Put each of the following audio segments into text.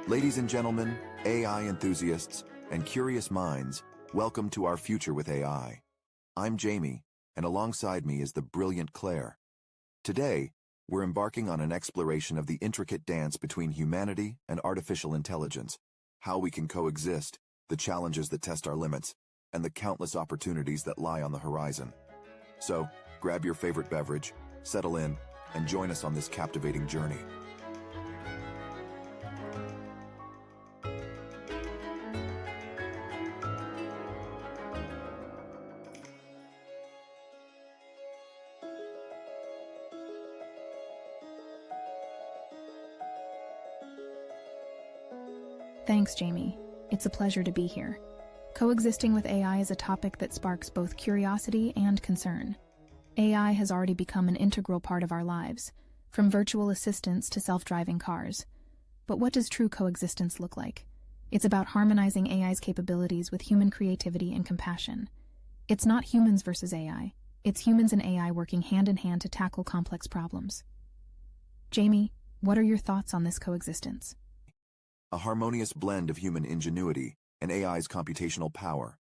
Ladies and gentlemen, AI enthusiasts, and curious minds, welcome to our future with AI. I'm Jamie, and alongside me is the brilliant Claire. Today, we're embarking on an exploration of the intricate dance between humanity and artificial intelligence, how we can coexist, the challenges that test our limits, and the countless opportunities that lie on the horizon. So, grab your favorite beverage, settle in, and join us on this captivating journey. Thanks, Jamie. It's a pleasure to be here. Coexisting with AI is a topic that sparks both curiosity and concern. AI has already become an integral part of our lives, from virtual assistants to self-driving cars. But what does true coexistence look like? It's about harmonizing AI's capabilities with human creativity and compassion. It's not humans versus AI. It's humans and AI working hand in hand to tackle complex problems. Jamie, what are your thoughts on this coexistence? A harmonious blend of human ingenuity and AI's computational power.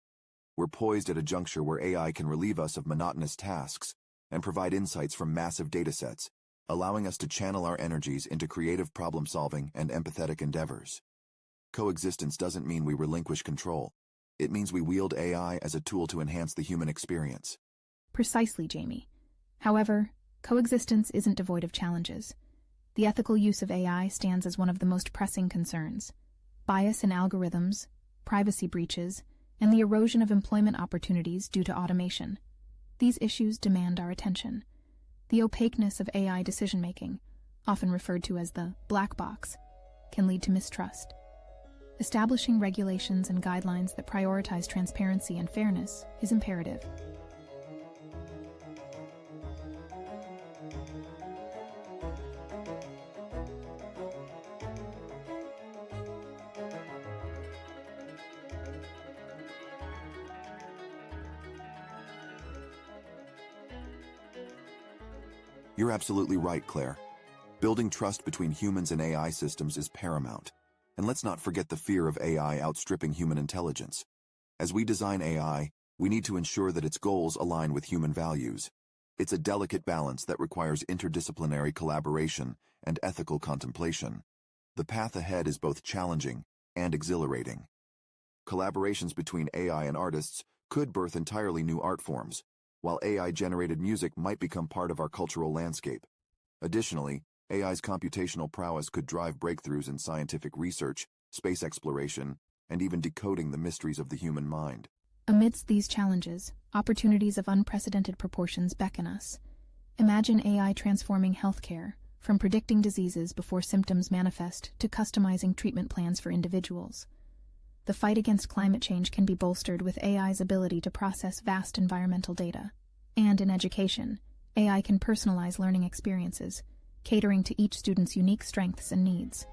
We're poised at a juncture where AI can relieve us of monotonous tasks and provide insights from massive datasets, allowing us to channel our energies into creative problem-solving and empathetic endeavors. Coexistence doesn't mean we relinquish control. It means we wield AI as a tool to enhance the human experience. Precisely, Jamie. However, coexistence isn't devoid of challenges. The ethical use of AI stands as one of the most pressing concerns. Bias in algorithms, privacy breaches, and the erosion of employment opportunities due to automation. These issues demand our attention. The opaqueness of AI decision-making, often referred to as the black box, can lead to mistrust. Establishing regulations and guidelines that prioritize transparency and fairness is imperative. You're absolutely right, Claire. Building trust between humans and AI systems is paramount. And let's not forget the fear of AI outstripping human intelligence. As we design AI, we need to ensure that its goals align with human values. It's a delicate balance that requires interdisciplinary collaboration and ethical contemplation. The path ahead is both challenging and exhilarating. Collaborations between AI and artists could birth entirely new art forms, while AI-generated music might become part of our cultural landscape. Additionally, AI's computational prowess could drive breakthroughs in scientific research, space exploration, and even decoding the mysteries of the human mind. Amidst these challenges, opportunities of unprecedented proportions beckon us. Imagine AI transforming healthcare, from predicting diseases before symptoms manifest to customizing treatment plans for individuals. The fight against climate change can be bolstered with AI's ability to process vast environmental data. And in education, AI can personalize learning experiences, catering to each student's unique strengths and needs.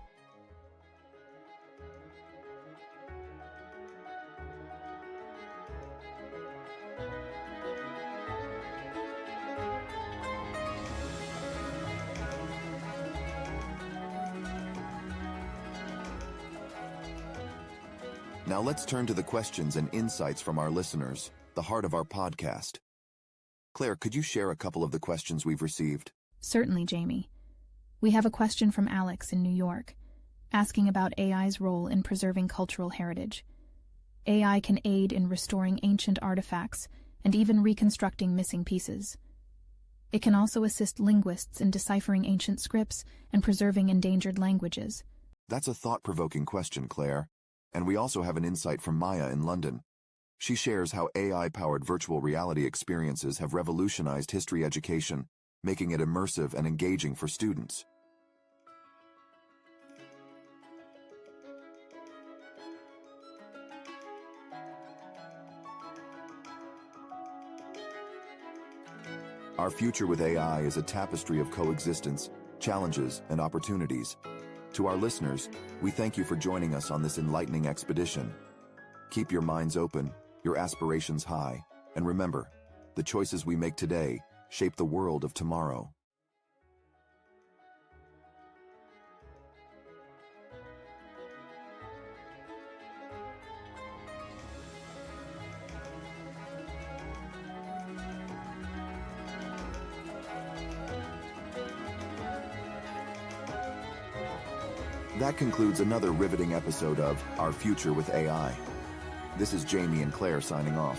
Now let's turn to the questions and insights from our listeners, the heart of our podcast. Claire, could you share a couple of the questions we've received? Certainly, Jamie. We have a question from Alex in New York, asking about AI's role in preserving cultural heritage. AI can aid in restoring ancient artifacts and even reconstructing missing pieces. It can also assist linguists in deciphering ancient scripts and preserving endangered languages. That's a thought-provoking question, Claire. And we also have an insight from Maya in London. She shares how AI-powered virtual reality experiences have revolutionized history education, making it immersive and engaging for students. Our future with AI is a tapestry of coexistence, challenges, and opportunities. To our listeners, we thank you for joining us on this enlightening expedition. Keep your minds open, your aspirations high, and remember, the choices we make today shape the world of tomorrow. That concludes another riveting episode of Our Future with AI. This is Jamie and Claire signing off.